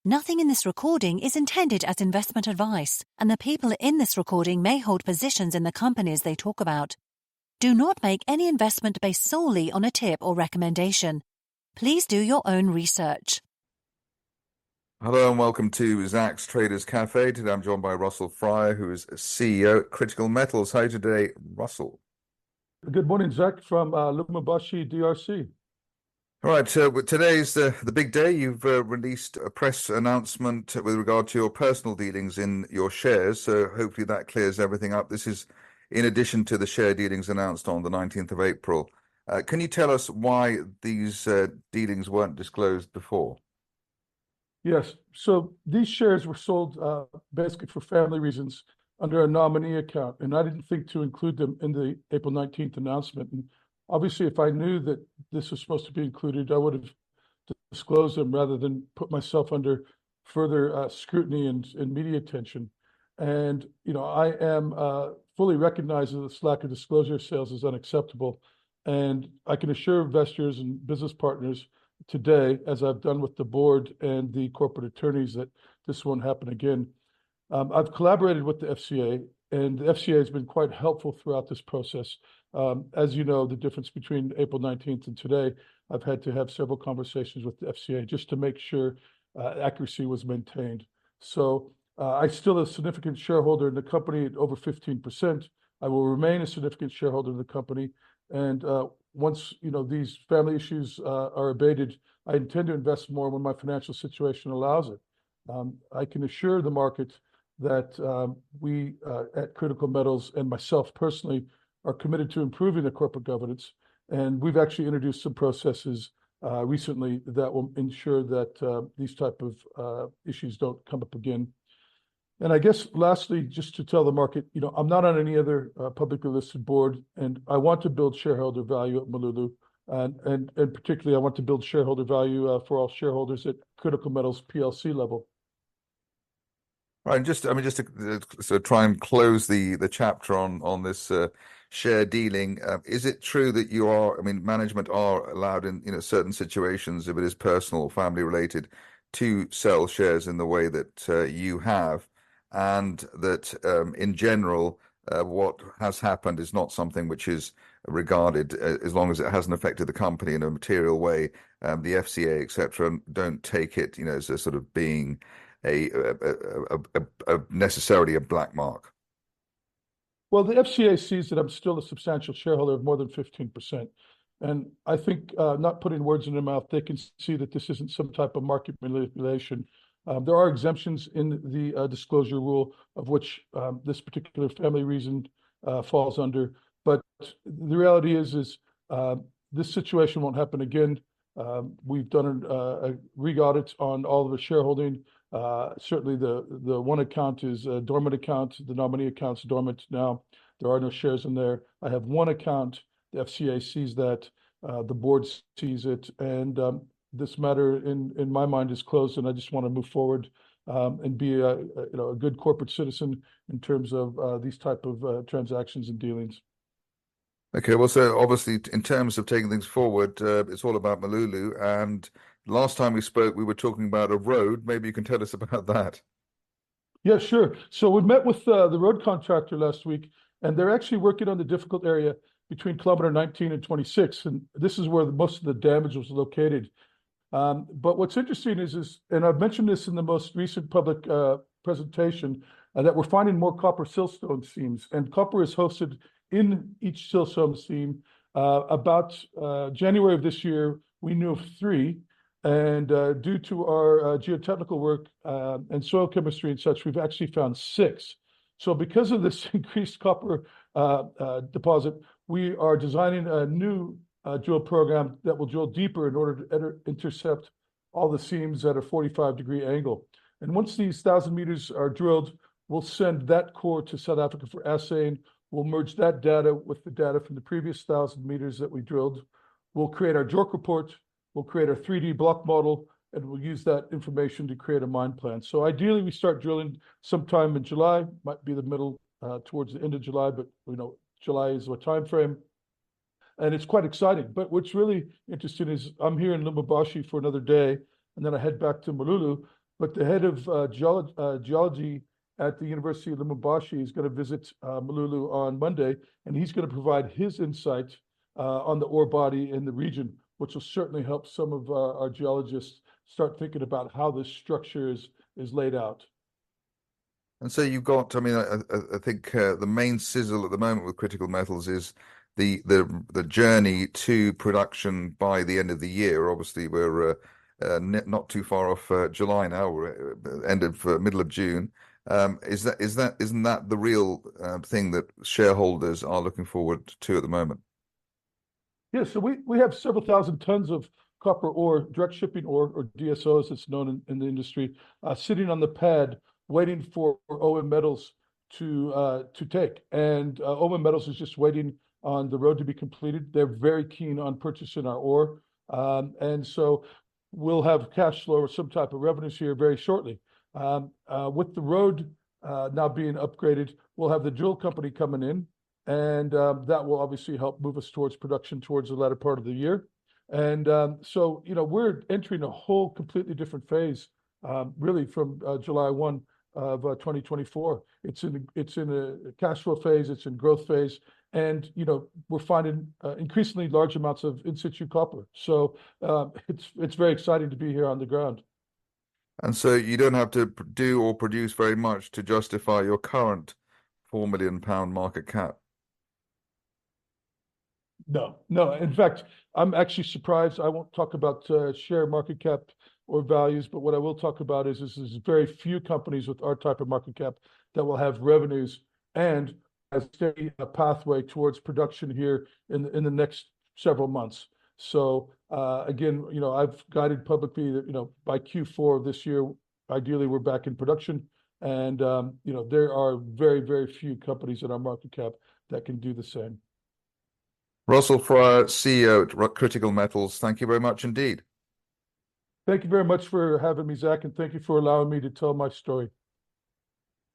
Nothing in this recording is intended as investment advice, and the people in this recording may hold positions in the companies they talk about. Do not make any investment based solely on a tip or recommendation. Please do your own research. Hello and welcome to Zak's Traders Cafe. Today I'm joined by Russell Fryer, who is CEO at Critical Metals. How are you today, Russell? Good morning, Zach, from Lubumbashi, DRC. All right, today's the big day. You've released a press announcement with regard to your personal dealings in your shares, so hopefully that clears everything up. This is in addition to the share dealings announced on the 19th of April. Can you tell us why these dealings weren't disclosed before? Yes, so these shares were sold basically for family reasons under a nominee account, and I didn't think to include them in the April 19th announcement. And obviously, if I knew that this was supposed to be included, I would have disclosed them rather than put myself under further scrutiny and media attention. And, I am fully recognizing that this lack of disclosure of sales is unacceptable. And I can assure investors and business partners today, as I've done with the board and the corporate attorneys, that this won't happen again. I've collaborated with the FCA, and the FCA has been quite helpful throughout this process. As you know, the difference between April 19th and today, I've had to have several conversations with the FCA just to make sure accuracy was maintained. So I'm still a significant shareholder in the company at over 15%. I will remain a significant shareholder in the company. And once these family issues are abated, I intend to invest more when my financial situation allows it. I can assure the market that we at Critical Metals and myself personally are committed to improving the corporate governance. And we've actually introduced some processes recently that will ensure that these type of issues don't come up again. And I guess lastly, just to tell the market, I'm not on any other publicly listed board, and I want to build shareholder value at Malulu. And particularly, I want to build shareholder value for all shareholders at Critical Metals PLC level. Right, just to sort of try and close the chapter on this share dealing, is it true that management are allowed in certain situations, if it is personal or family related, to sell shares in the way that you have, and that in general what has happened is not something which is regarded, as long as it hasn't affected the company in a material way, the FCA, etc., don't take it as a sort of being a necessarily a black mark? Well, the FCA sees that I'm still a substantial shareholder of more than 15%. And I think, not putting words in their mouth, they can see that this isn't some type of market manipulation. There are exemptions in the disclosure rule, of which this particular family reason falls under. But the reality is this situation won't happen again. We've done a re-audit on all of the shareholding. Certainly the one account is a dormant account. The nominee account's dormant now. There are no shares in there. I have one account. The FCA sees that. The board sees it. And this matter, in my mind, is closed. And I just want to move forward and be a good corporate citizen in terms of these type of transactions and dealings. Okay, well, so obviously in terms of taking things forward, it's all about Malulu. And last time we spoke, we were talking about a road. Maybe you can tell us about that. Yeah, sure. So we met with the road contractor last week, and they're actually working on the difficult area between kilometer 19 and 26. And this is where most of the damage was located. But what's interesting is, and I've mentioned this in the most recent public presentation, that we're finding more copper siltstone seams. And copper is hosted in each siltstone seam. About January of this year, we knew of 3. And due to our geotechnical work and soil chemistry and such, we've actually found 6. So because of this increased copper deposit, we are designing a new drill program that will drill deeper in order to intercept all the seams at a 45-degree angle. And once these 1,000 meters are drilled, we'll send that core to South Africa for assaying. We'll merge that data with the data from the previous 1,000 meters that we drilled. We'll create our JORC report. We'll create our 3D block model, and we'll use that information to create a mine plan. So ideally, we start drilling sometime in July, might be the middle, towards the end of July, but July is what time frame. And it's quite exciting. But what's really interesting is I'm here in Lubumbashi for another day, and then I head back to Malulu. but the head of geology at the University of Lubumbashi is going to visit Malulu on Monday, and he's going to provide his insight on the ore body in the region, which will certainly help some of our geologists start thinking about how this structure is laid out. And so you've got, I mean, I think the main sizzle at the moment with critical metals is the journey to production by the end of the year. Obviously, we're not too far off July now, we're end of middle of June. Isn't that the real thing that shareholders are looking forward to at the moment? Yeah, so we have several thousand tons of copper ore, direct shipping ore, or DSO as it's known in the industry, sitting on the pad waiting for OM Metals to take. And OM Metals is just waiting on the road to be completed. They're very keen on purchasing our ore. And so we'll have cash flow or some type of revenues here very shortly. With the road now being upgraded, we'll have the drill company coming in, and that will obviously help move us towards production towards the latter part of the year. And so, we're entering a whole completely different phase, really from July 1 of 2024. It's in a cash flow phase, it's in growth phase, and we're finding increasingly large amounts of in situ copper. So it's very exciting to be here on the ground. And so you don't have to do or produce very much to justify your current £4 million market cap. No. In fact, I'm actually surprised. I won't talk about share market cap or values, but what I will talk about is there's very few companies with our type of market cap that will have revenues and a steady pathway towards production here in the next several months. So again, I've guided publicly that by Q4 of this year, ideally we're back in production, and there are very, very few companies in our market cap that can do the same. Russell Fryer, CEO at Critical Metals, thank you very much indeed. Thank you very much for having me, Zach, and thank you for allowing me to tell my story.